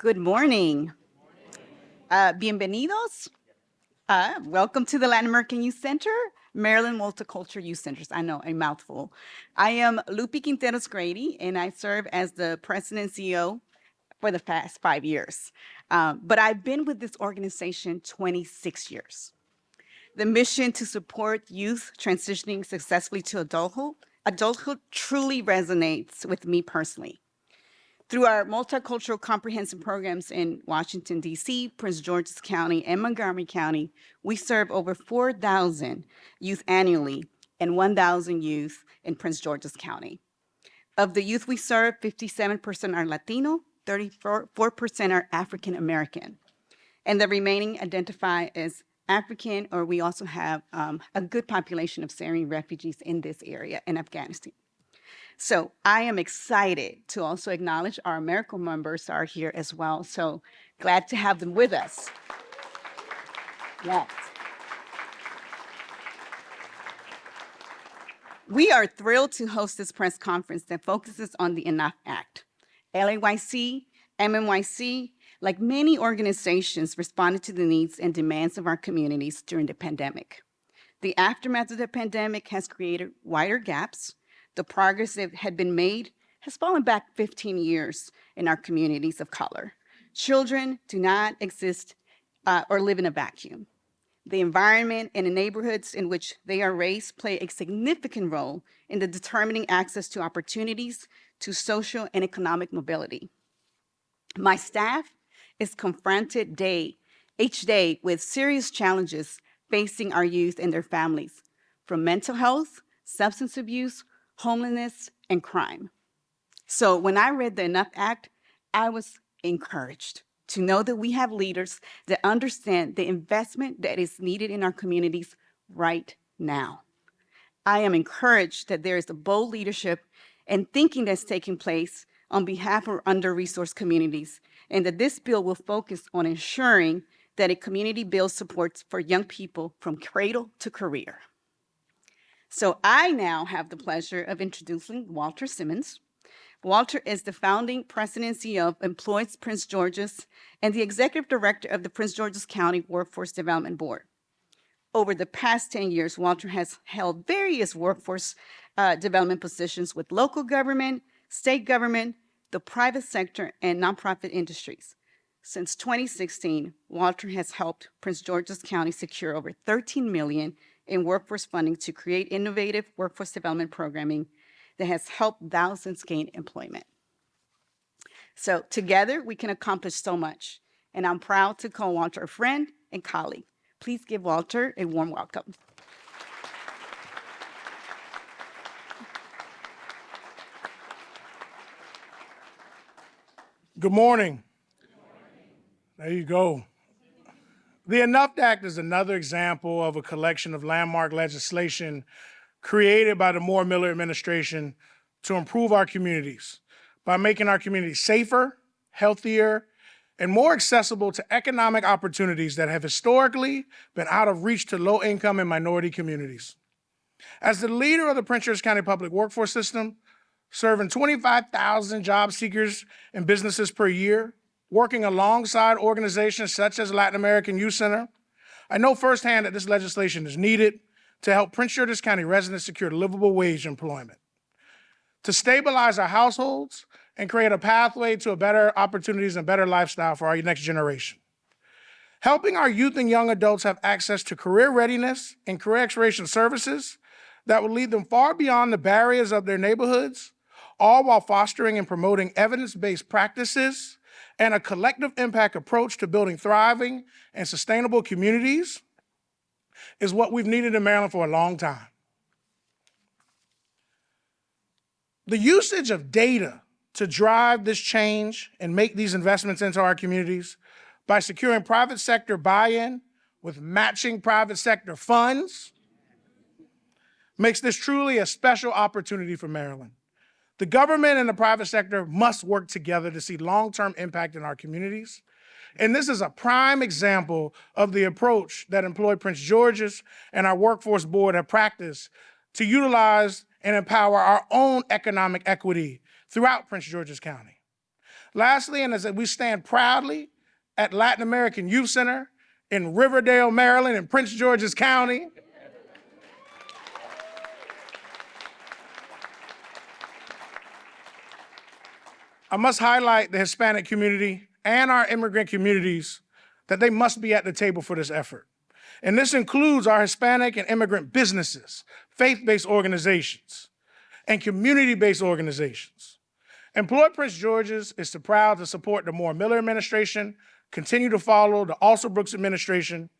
Good morning. Bienvenidos. Welcome to the Latin American Youth Center, Maryland Multicultural Youth Centers. I know, a mouthful. I am Lupi Quinteros Grady, and I serve as the president and CEO for the past 5 years. But I've been with this organization 26 years. The mission to support youth transitioning successfully to adulthood truly resonates with me personally. Through our multicultural comprehensive programs in Washington, D.C., Prince George's County, and Montgomery County, we serve over 4,000 youth annually and 1,000 youth in Prince George's County. Of the youth we serve, 57% are Latino, 34% are African American, and the remaining identify as African, or we also have a good population of Syrian refugees in this area in Afghanistan. So I am excited to also acknowledge our AmeriCorps members are here as well. So glad to have them with us. Yes. We are thrilled to host this press conference that focuses on the Enough Act. LAYC, MMYC, like many organizations, responded to the needs and demands of our communities during the pandemic. The aftermath of the pandemic has created wider gaps. The progress that had been made has fallen back 15 years in our communities of color. Children do not exist or live in a vacuum. The environment and the neighborhoods in which they are raised play a significant role in the determining access to opportunities, to social and economic mobility. My staff is confronted each day with serious challenges facing our youth and their families, from mental health, substance abuse, homelessness, and crime. So when I read the Enough Act, I was encouraged to know that we have leaders that understand the investment that is needed in our communities right now. I am encouraged that there is a bold leadership and thinking that's taking place on behalf of under-resourced communities, and that this bill will focus on ensuring that a community builds supports for young people from cradle to career. So I now have the pleasure of introducing Walter Simmons. Walter is the founding president and CEO of Employed Prince George's and the executive director of the Prince George's County Workforce Development Board. Over the past 10 years, Walter has held various workforce development positions with local government, state government, the private sector, and nonprofit industries. Since 2016, Walter has helped Prince George's County secure over $13 million in workforce funding to create innovative workforce development programming that has helped thousands gain employment. So together, we can accomplish so much, and I'm proud to call Walter a friend and colleague. Please give Walter a warm welcome. Good morning. There you go. The Enough Act is another example of a collection of landmark legislation created by the Miller administration to improve our communities by making our communities safer, healthier, and more accessible to economic opportunities that have historically been out of reach to low-income and minority communities. As the leader of the Prince George's County Public Workforce System, serving 25,000 job seekers and businesses per year, working alongside organizations such as Latin American Youth Center, I know firsthand that this legislation is needed to help Prince George's County residents secure livable wage employment, to stabilize our households and create a pathway to better opportunities and better lifestyle for our next generation. Helping our youth and young adults have access to career readiness and career exploration services that will lead them far beyond the barriers of their neighborhoods, all while fostering and promoting evidence-based practices and a collective impact approach to building thriving and sustainable communities is what we've needed in Maryland for a long time. The usage of data to drive this change and make these investments into our communities by securing private sector buy-in with matching private sector funds makes this truly a special opportunity for Maryland. The government and the private sector must work together to see long-term impact in our communities. And this is a prime example of the approach that Employed Prince George's and our Workforce Board have practiced to utilize and empower our own economic equity throughout Prince George's County. Lastly, and as we stand proudly at Latin American Youth Center in Riverdale, Maryland, in Prince George's County, I must highlight the Hispanic community and our immigrant communities that they must be at the table for this effort. And this includes our Hispanic and immigrant businesses, faith-based organizations, and community-based organizations. Employ Prince George's is proud to support the Moore Miller administration, continue to follow the Alsobrooks administration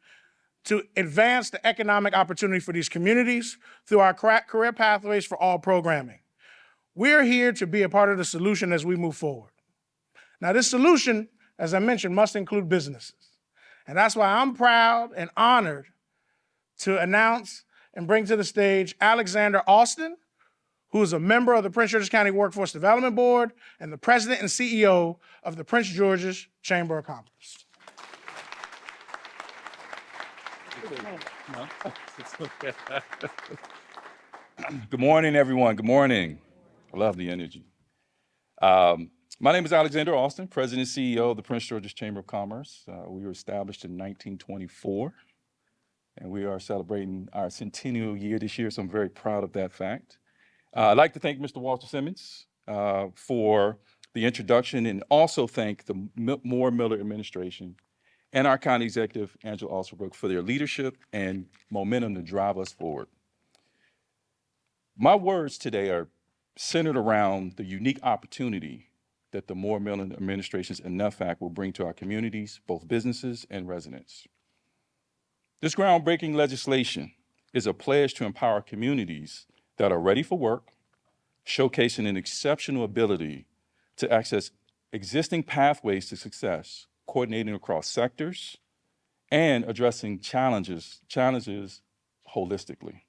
to advance the economic opportunity for these communities through our Career Pathways for All programming. We're here to be a part of the solution as we move forward. Now, this solution, as I mentioned, must include businesses. And that's why I'm proud and honored to announce and bring to the stage Alexander Austin, who is a member of the Prince George's County Workforce Development Board and the president and CEO of the Prince George's Chamber of Commerce. Good morning, everyone. Good morning. I love the energy. My name is Alexander Austin, President and CEO of the Prince George's Chamber of Commerce. We were established in 1924, and we are celebrating our centennial year this year, so I'm very proud of that fact. I'd like to thank Mr. Walter Simmons for the introduction, and also thank the Moore Miller administration and our county executive, Angela Alsobrooks, for their leadership and momentum to drive us forward. My words today are centered around the unique opportunity that the Moore Miller administration's Enough Act will bring to our communities, both businesses and residents. This groundbreaking legislation is a pledge to empower communities that are ready for work, showcasing an exceptional ability to access existing pathways to success, coordinating across sectors, and addressing challenges holistically.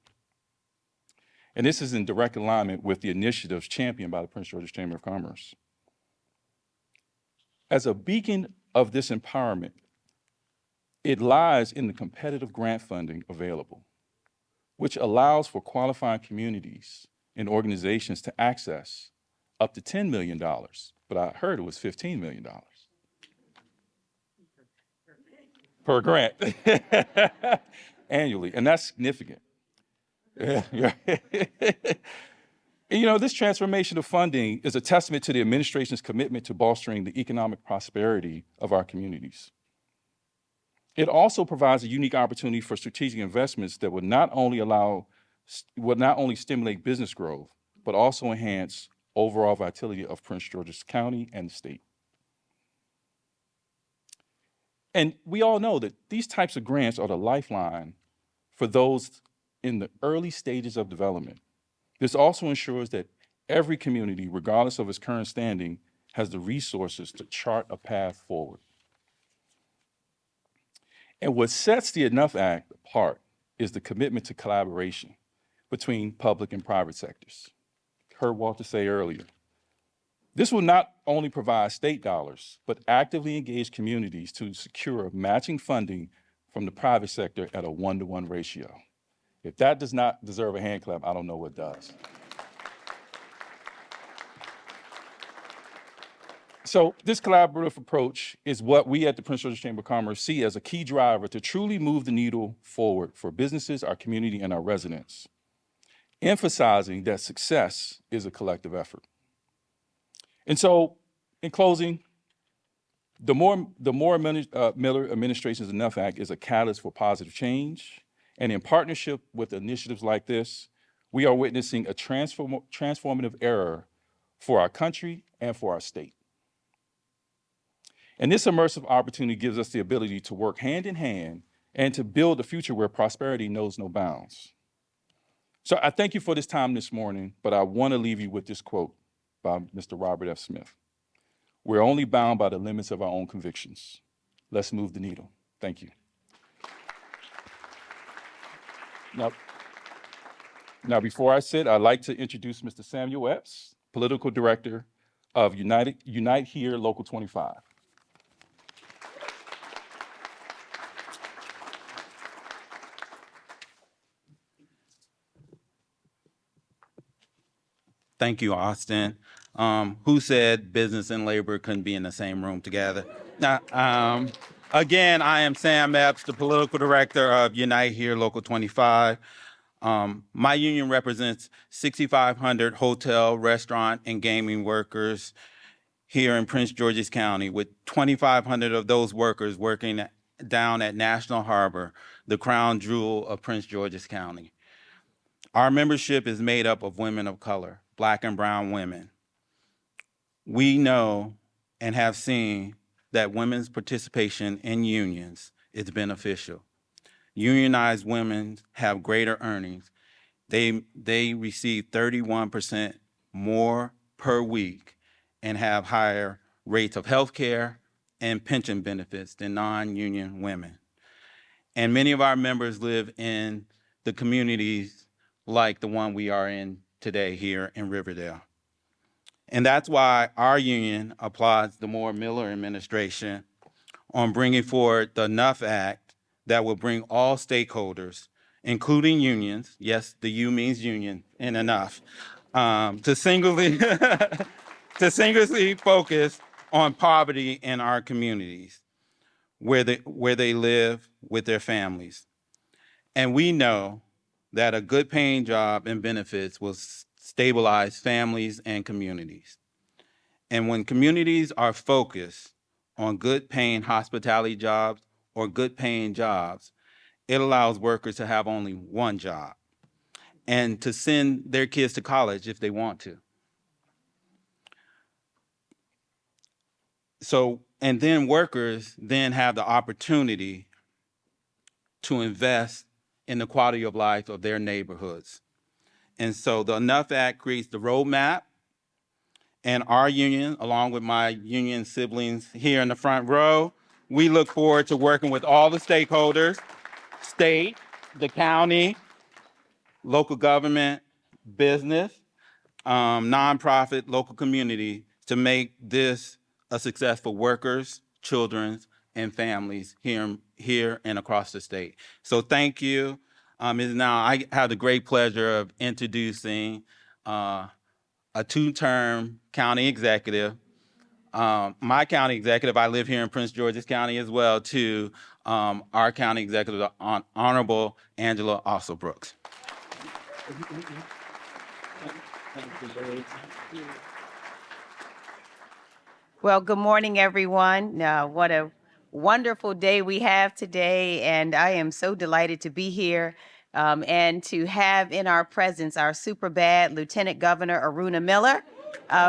And this is in direct alignment with the initiatives championed by the Prince George's Chamber of Commerce. As a beacon of this empowerment, it lies in the competitive grant funding available, which allows for qualifying communities and organizations to access up to $10 million, but I heard it was $15 million per grant annually, and that's significant. You know, this transformation of funding is a testament to the administration's commitment to bolstering the economic prosperity of our communities. It also provides a unique opportunity for strategic investments that would not only stimulate business growth, but also enhance overall vitality of Prince George's County and the state. And we all know that these types of grants are the lifeline for those in the early stages of development. This also ensures that every community, regardless of its current standing, has the resources to chart a path forward. And what sets the Enough Act apart is the commitment to collaboration between public and private sectors. Heard Walter say earlier. This will not only provide state dollars, but actively engage communities to secure matching funding from the private sector at a 1-to-1 ratio. If that does not deserve a hand clap, I don't know what does. So this collaborative approach is what we at the Prince George's Chamber of Commerce see as a key driver to truly move the needle forward for businesses, our community, and our residents, emphasizing that success is a collective effort. And so, in closing, the Moore Miller administration's Enough Act is a catalyst for positive change. And in partnership with initiatives like this, we are witnessing a transformative era for our country and for our state. And this immersive opportunity gives us the ability to work hand in hand and to build a future where prosperity knows no bounds. So I thank you for this time this morning, but I want to leave you with this quote by Mr. Robert F. Smith. We're only bound by the limits of our own convictions. Let's move the needle. Thank you. Now, before I sit, I'd like to introduce Mr. Samuel Epps, Political Director of Unite Here Local 25. Thank you, Austin. Who said business and labor couldn't be in the same room together? Now, again, I am Sam Epps, the political director of Unite Here Local 25. My union represents 6,500 hotel, restaurant, and gaming workers here in Prince George's County, with 2,500 of those workers working down at National Harbor, the crown jewel of Prince George's County. Our membership is made up of women of color, Black and brown women. We know and have seen that women's participation in unions is beneficial. Unionized women have greater earnings. They receive 31% more per week and have higher rates of health care and pension benefits than non-union women. And many of our members live in the communities like the one we are in today here in Riverdale. And that's why our union applauds the Miller administration on bringing forward the Enough Act that will bring all stakeholders, including unions, yes, the U means union and enough, to singularly focus on poverty in our communities where they live with their families. And we know that a good paying job and benefits will stabilize families and communities. And when communities are focused on good paying hospitality jobs or good paying jobs, it allows workers to have only one job and to send their kids to college if they want to. So, and then workers then have the opportunity to invest in the quality of life of their neighborhoods. And so the Enough Act creates the roadmap, and our union, along with my union siblings here in the front row, we look forward to working with all the stakeholders, state, the county, local government, business, nonprofit, local community, to make this a success for workers, children, and families here and across the state. So thank you. Now I have the great pleasure of introducing a two-term county executive, my county executive. I live here in Prince George's County as well, to our county executive, Honorable Angela Alsobrooks. Well, good morning, everyone. What a wonderful day we have today, and I am so delighted to be here and to have in our presence our super bad Lieutenant Governor Aruna Miller,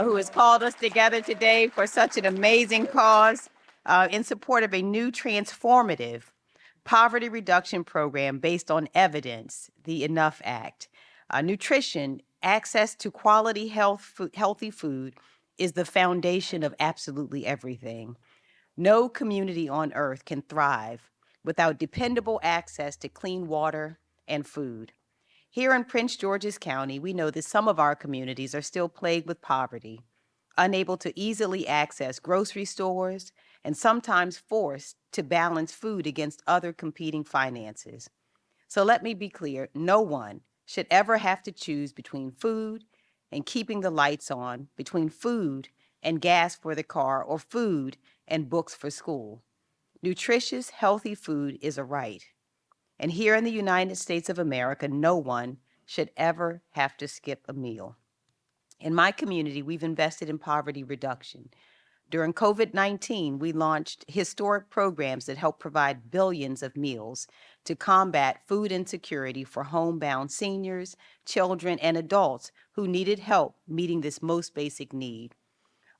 who has called us together today for such an amazing cause in support of a new transformative poverty reduction program based on evidence, the Enough Act. Nutrition, access to quality healthy food is the foundation of absolutely everything. No community on earth can thrive without dependable access to clean water and food. Here in Prince George's County, we know that some of our communities are still plagued with poverty, unable to easily access grocery stores, and sometimes forced to balance food against other competing finances. So let me be clear, no one should ever have to choose between food and keeping the lights on, between food and gas for the car, or food and books for school. Nutritious, healthy food is a right. And here in the United States of America, no one should ever have to skip a meal. In my community, we've invested in poverty reduction. During COVID-19, we launched historic programs that help provide billions of meals to combat food insecurity for homebound seniors, children, and adults who needed help meeting this most basic need.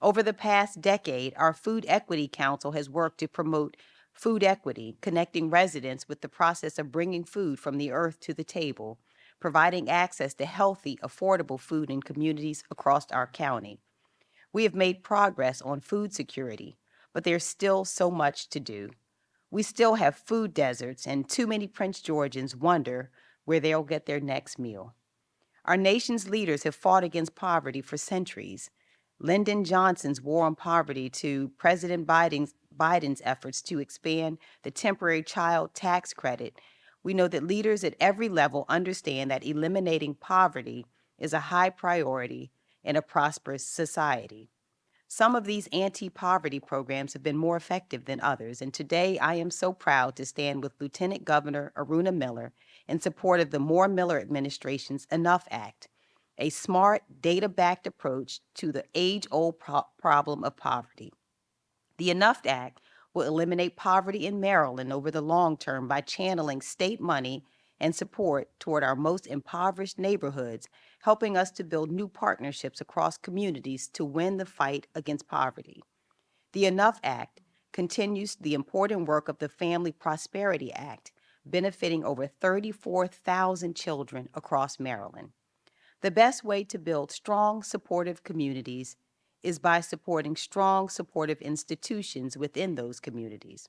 Over the past decade, our Food Equity Council has worked to promote food equity, connecting residents with the process of bringing food from the earth to the table, providing access to healthy, affordable food in communities across our county. We have made progress on food security, but there's still so much to do. We still have food deserts, and too many Prince Georgians wonder where they'll get their next meal. Our nation's leaders have fought against poverty for centuries. Lyndon Johnson's war on poverty to President Biden's efforts to expand the temporary child tax credit. We know that leaders at every level understand that eliminating poverty is a high priority, in a prosperous society. Some of these anti-poverty programs have been more effective than others, and today I am so proud to stand with Lieutenant Governor Aruna Miller in support of the Moore-Miller administration's Enough Act, a smart, data-backed approach to the age-old problem of poverty. The Enough Act will eliminate poverty in Maryland over the long term by channeling state money and support toward our most impoverished neighborhoods, helping us to build new partnerships across communities to win the fight against poverty. The Enough Act continues the important work of the Family Prosperity Act, benefiting over 34,000 children across Maryland. The best way to build strong, supportive communities is by supporting strong, supportive institutions within those communities.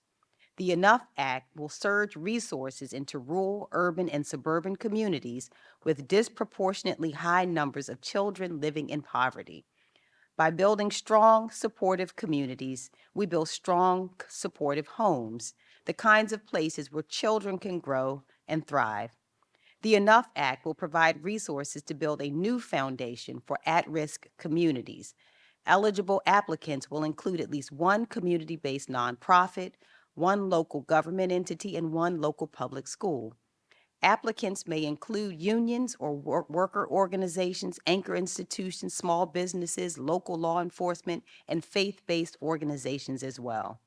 The Enough Act will surge resources into rural, urban, and suburban communities with disproportionately high numbers of children living in poverty. By building strong, supportive communities, we build strong, supportive homes, the kinds of places where children can grow and thrive. The Enough Act will provide resources to build a new foundation for at-risk communities. Eligible applicants will include at least one community-based nonprofit, one local government entity, and one local public school. Applicants may include unions or worker organizations, anchor institutions, small businesses, local law enforcement, and faith-based organizations as well.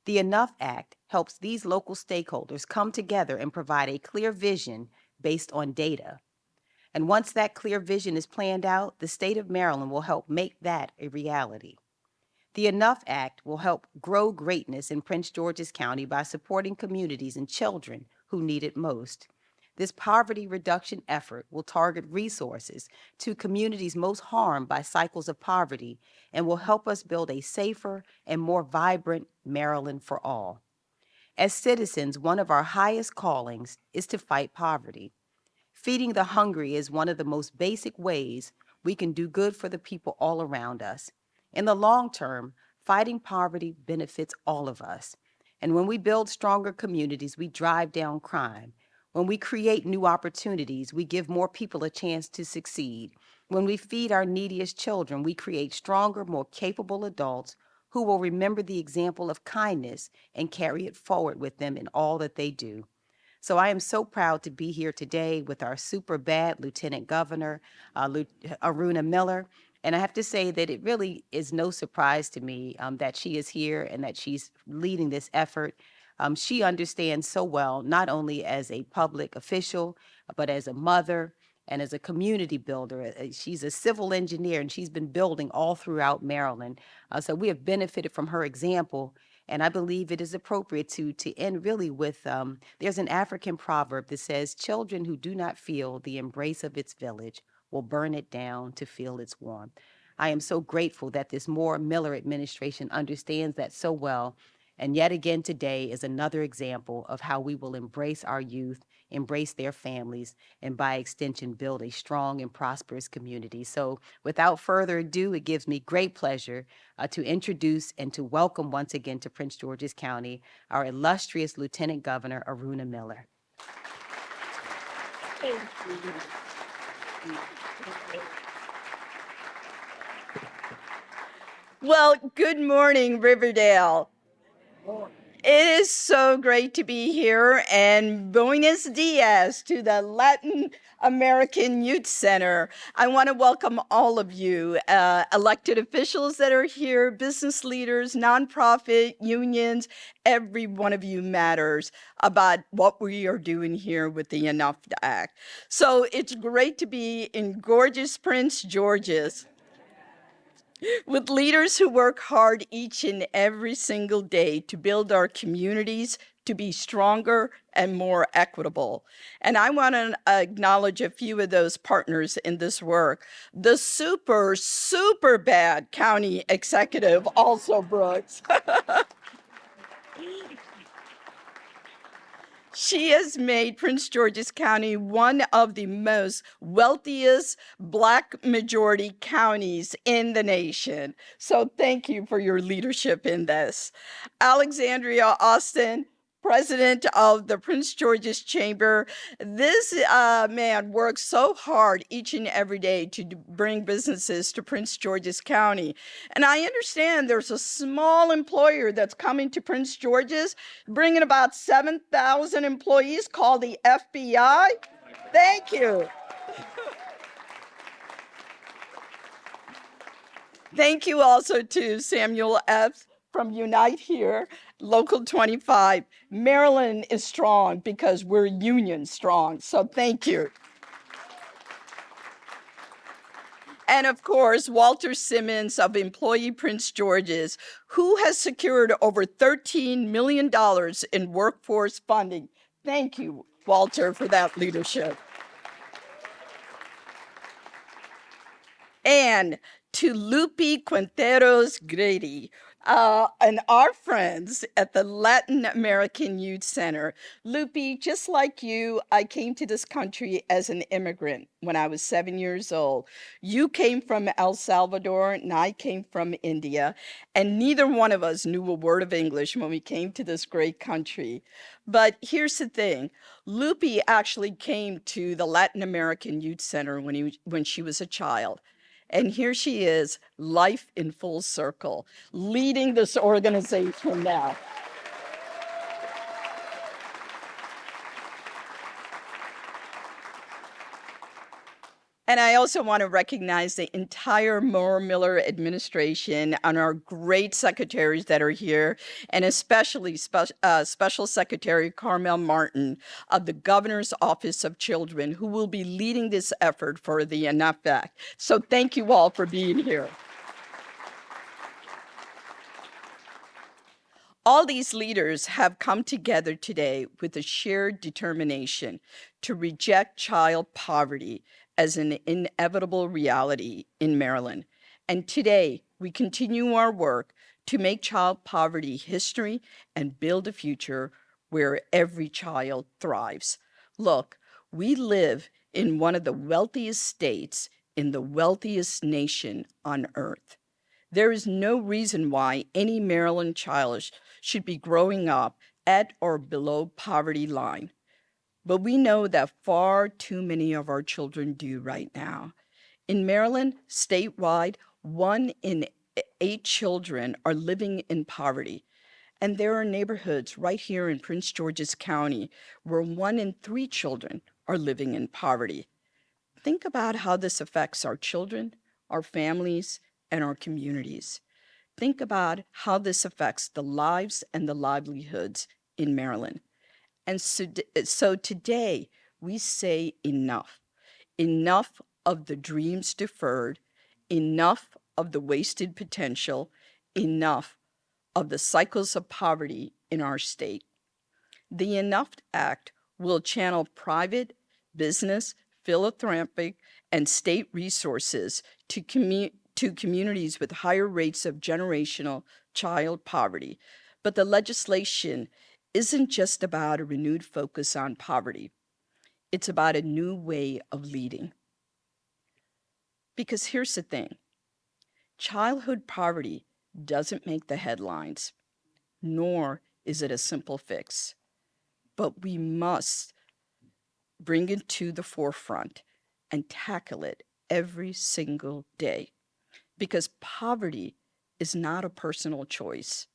The Enough Act helps these local stakeholders come together and provide a clear vision based on data. And once that clear vision is planned out, the state of Maryland will help make that a reality. The Enough Act will help grow greatness in Prince George's County by supporting communities and children who need it most. This poverty reduction effort will target resources to communities most harmed by cycles of poverty and will help us build a safer and more vibrant Maryland for all. As citizens, one of our highest callings is to fight poverty. Feeding the hungry is one of the most basic ways we can do good for the people all around us. In the long term, fighting poverty benefits all of us. And when we build stronger communities, we drive down crime. When we create new opportunities, we give more people a chance to succeed. When we feed our neediest children, we create stronger, more capable adults who will remember the example of kindness and carry it forward with them in all that they do. So I am so proud to be here today with our super bad Lieutenant Governor, Aruna Miller. And I have to say that it really is no surprise to me that she is here and that she's leading this effort. She understands so well, not only as a public official, but as a mother and as a community builder. She's a civil engineer, and she's been building all throughout Maryland. So we have benefited from her example. And I believe it is appropriate to end really with, there's an African proverb that says, children who do not feel the embrace of its village will burn it down to feel its warmth. I am so grateful that this Moore-Miller administration understands that so well. And yet again today is another example of how we will embrace our youth, embrace their families, and by extension, build a strong and prosperous community. So without further ado, it gives me great pleasure to introduce and to welcome once again to Prince George's County, our illustrious Lieutenant Governor, Aruna Miller. Well, good morning, Riverdale. It is so great to be here, and buenos dias to the Latin American Youth Center. I want to welcome all of you, elected officials that are here, business leaders, nonprofit, unions. Every one of you matters about what we are doing here with the Enough Act. So it's great to be in gorgeous Prince George's, with leaders who work hard each and every single day to build our communities to be stronger and more equitable. And I want to acknowledge a few of those partners in this work. The super bad county executive, Alsobrooks. She has made Prince George's County one of the most wealthiest Black majority counties in the nation. So thank you for your leadership in this. Alexandria Austin, president of the Prince George's Chamber. This man works so hard each and every day to bring businesses to Prince George's County. And I understand there's a small employer that's coming to Prince George's, bringing about 7,000 employees called the FBI. Thank you. Thank you also to Samuel Epps from Unite Here, Local 25. Maryland is strong because we're union strong, so thank you. And of course, Walter Simmons of Employee Prince George's, who has secured over $13 million in workforce funding. Thank you, Walter, for that leadership. And to Lupe Quinteros Grady, and our friends at the Latin American Youth Center. Lupe, just like you, I came to this country as an immigrant when I was 7 years old. You came from El Salvador, and I came from India, and neither one of us knew a word of English when we came to this great country. But here's the thing. Lupe actually came to the Latin American Youth Center when she was a child. And here she is, life in full circle, leading this organization now. And I also want to recognize the entire Aruna Miller administration and our great secretaries that are here, and especially Special Secretary Carmel Martin of the Governor's Office of Children, who will be leading this effort for the Enough Act. So thank you all for being here. All these leaders have come together today with a shared determination to reject child poverty as an inevitable reality in Maryland. And today, we continue our work to make child poverty history and build a future where every child thrives. Look, we live in one of the wealthiest states in the wealthiest nation on earth. There is no reason why any Maryland child should be growing up at or below poverty line. But we know that far too many of our children do right now. In Maryland, statewide, 1 in 8 children are living in poverty. And there are neighborhoods right here in Prince George's County where 1 in 3 children are living in poverty. Think about how this affects our children, our families, and our communities. Think about how this affects the lives and the livelihoods in Maryland. And so today, we say enough. Enough of the dreams deferred, enough of the wasted potential, enough of the cycles of poverty in our state. The Enough Act will channel private, business, philanthropic, and state resources to communities with higher rates of generational child poverty. But the legislation isn't just about a renewed focus on poverty. It's about a new way of leading. Because here's the thing. Childhood poverty doesn't make the headlines, nor is it a simple fix. But we must bring it to the forefront and tackle it every single day. Because poverty is not a personal choice.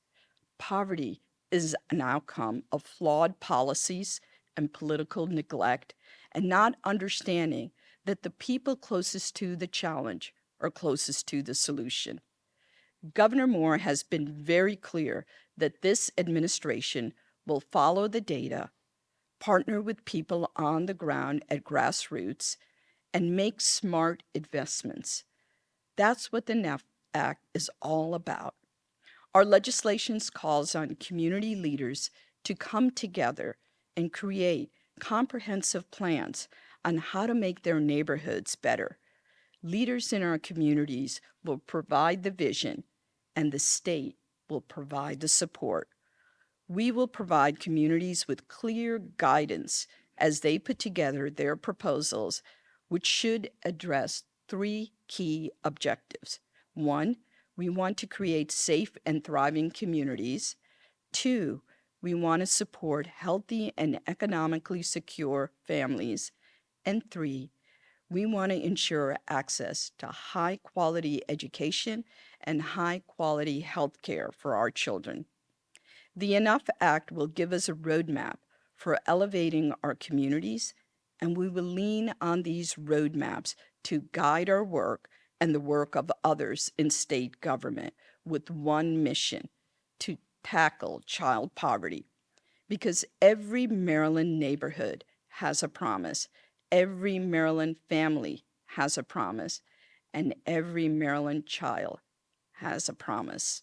Poverty is an outcome of flawed policies and political neglect, and not understanding that the people closest to the challenge are closest to the solution. Governor Moore has been very clear that this administration will follow the data, partner with people on the ground at grassroots, and make smart investments. That's what the NEF Act is all about. Our legislation calls on community leaders to come together and create comprehensive plans on how to make their neighborhoods better. Leaders in our communities will provide the vision, and the state will provide the support. We will provide communities with clear guidance as they put together their proposals, which should address 3 key objectives. 1, we want to create safe and thriving communities. 2, we want to support healthy and economically secure families. And 3, we want to ensure access to high-quality education and high-quality health care for our children. The Enough Act will give us a roadmap for elevating our communities, and we will lean on these roadmaps to guide our work and the work of others in state government with one mission: to tackle child poverty. Because every Maryland neighborhood has a promise, every Maryland family has a promise, and every Maryland child has a promise.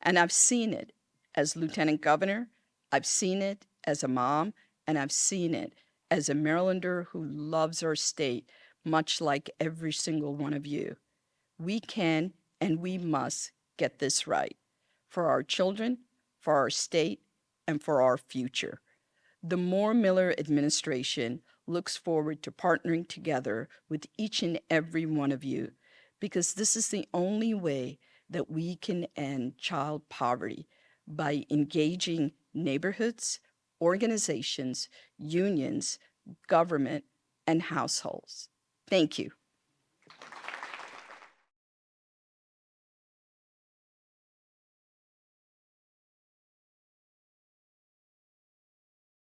And I've seen it as Lieutenant Governor, I've seen it as a mom, and I've seen it as a Marylander who loves our state, much like every single one of you. We can and we must get this right for our children, for our state, and for our future. The Moore Miller administration looks forward to partnering together with each and every one of you, because this is the only way that we can end child poverty, by engaging neighborhoods, organizations, unions, government, and households. Thank you.